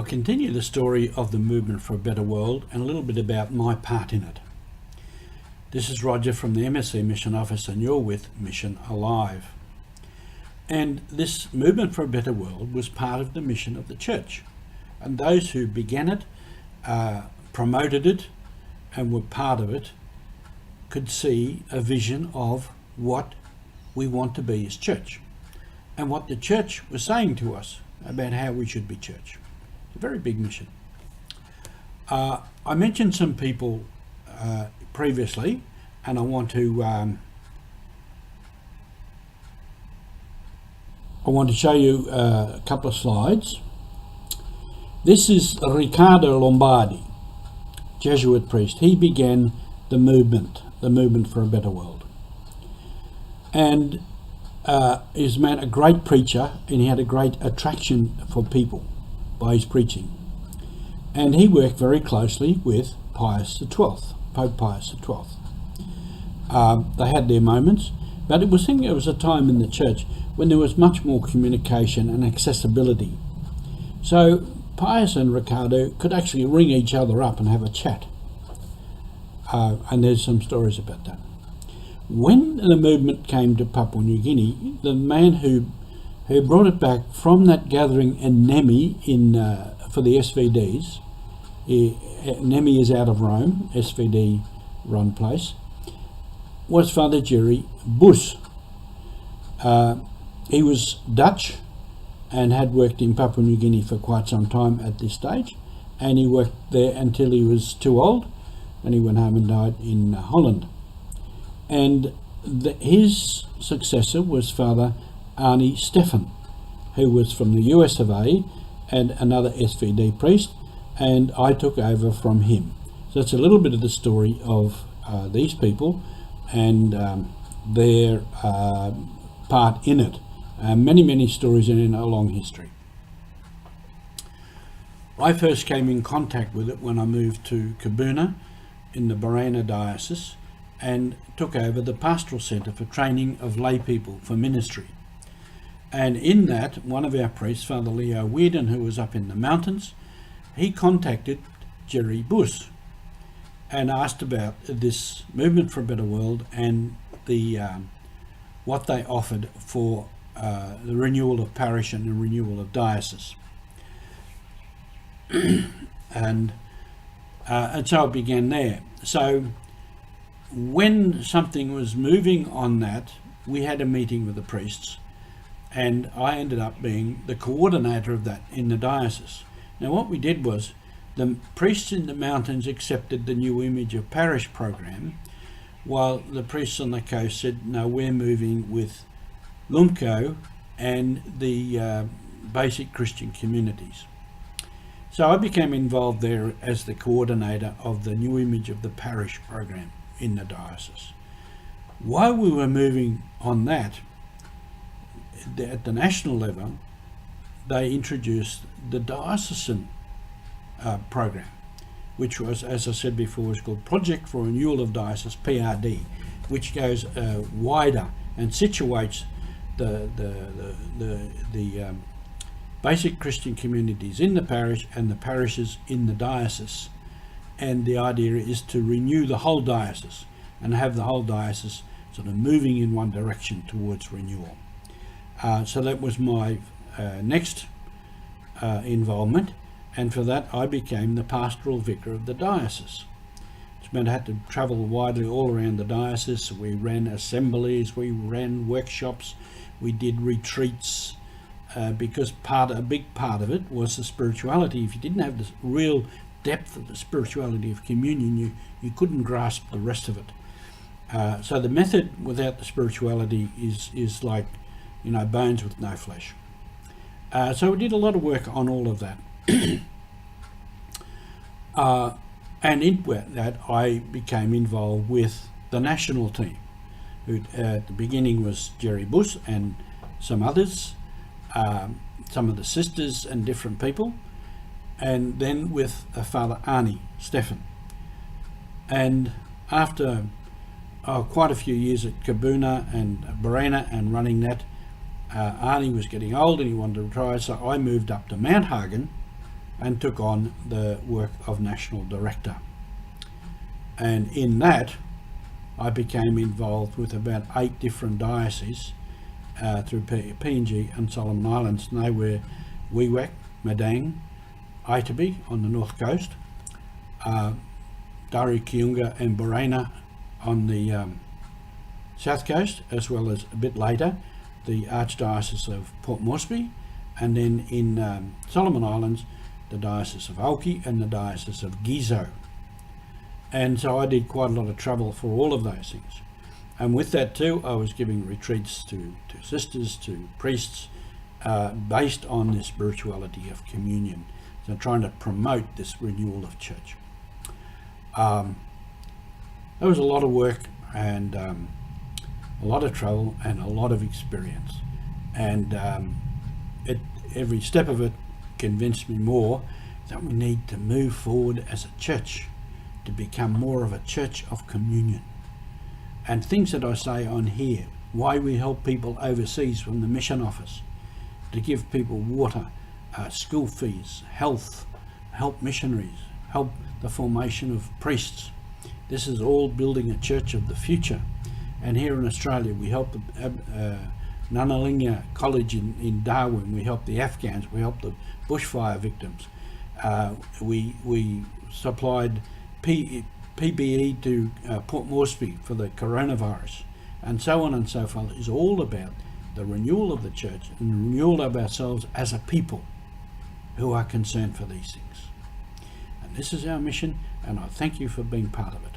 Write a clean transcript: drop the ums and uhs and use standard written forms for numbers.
continue the story of the Movement for a Better World and a little bit about my part in it. This is Roger from the MSC Mission Office, and you're with Mission Alive. And this Movement for a Better World was part of the mission of the church. And those who began it, promoted it, and were part of it could see a vision of what we want to be as church and what the church was saying to us about how we should be church. It's a very big mission. I mentioned some people previously, and I want to show you a couple of slides. This is Riccardo Lombardi, Jesuit priest. He began the movement for a better world. And he's a great preacher, and he had a great attraction for people by his preaching. And he worked very closely with Pius XII, Pope Pius XII. They had their moments, but it was a time in the church when there was much more communication and accessibility. So Pius and Riccardo could actually ring each other up and have a chat. And there's some stories about that. When the movement came to Papua New Guinea, the man who brought it back from that gathering in Nemi for the SVDs, Nemi is out of Rome, SVD run place, was Father Jerry Bus. He was Dutch and had worked in Papua New Guinea for quite some time at this stage, and he worked there until he was too old, and he went home and died in Holland. And his successor was Father Arnie Stephan, who was from the US of A and another SVD priest, and I took over from him. So it's a little bit of the story of these people and their part in it. Many stories in a long history. I first came in contact with it when I moved to Kabuna in the Barana Diocese and took over the Pastoral Centre for training of lay people for ministry. And in that, one of our priests, Father Leo Weirden, who was up in the mountains, he contacted Jerry Bus and asked about this Movement for a Better World and the what they offered for the renewal of parish and the renewal of diocese. and so it began there. So when something was moving on that, we had a meeting with the priests, and I ended up being the coordinator of that in the diocese. Now what we did was, the priests in the mountains accepted the New Image of Parish program, while the priests on the coast said, no, we're moving with Lumco and the basic Christian communities. So I became involved there as the coordinator of the New Image of the Parish program in the diocese. While we were moving on that, at the national level, they introduced the diocesan program, which was, as I said before, was called Project for Renewal of Diocese, PRD, which goes wider and situates the basic Christian communities in the parish and the parishes in the diocese. And the idea is to renew the whole diocese and have the whole diocese sort of moving in one direction towards renewal. So that was my next involvement, and for that I became the pastoral vicar of the diocese. Which meant I had to travel widely all around the diocese. We ran assemblies, we ran workshops, we did retreats, because a big part of it was the spirituality. If you didn't have the real depth of the spirituality of communion, you couldn't grasp the rest of it. So the method without the spirituality is like, bones with no flesh. So we did a lot of work on all of that. And in that I became involved with the national team, who at the beginning was Jerry Bus and some others, some of the sisters and different people, and then with Father Arnie Stephan. And after quite a few years at Kabuna and Barana and running that, Arnie was getting old and he wanted to retire, so I moved up to Mount Hagen and took on the work of National Director. And in that, I became involved with about 8 different dioceses through PNG and Solomon Islands. And they were Wewak, Madang, Aitaby on the north coast, Dari Kiunga and Borena on the south coast, as well as a bit later the Archdiocese of Port Moresby, and then in Solomon Islands the Diocese of Auki and the Diocese of Gizo. And so I did quite a lot of travel for all of those things. And with that too, I was giving retreats to sisters, to priests, based on the spirituality of communion. So trying to promote this renewal of church. There was a lot of work and a lot of travel and a lot of experience. And every step of it convinced me more that we need to move forward as a church to become more of a church of communion. And things that I say on here, why we help people overseas from the Mission Office, to give people water, school fees, health, help missionaries, help the formation of priests. This is all building a church of the future. And here in Australia, we help the Nanalinga College in Darwin, we help the Afghans, we help the bushfire victims. We supplied PPE to Port Moresby for the coronavirus, and so on and so forth. Is all about the renewal of the church and the renewal of ourselves as a people who are concerned for these things. And this is our mission, and I thank you for being part of it.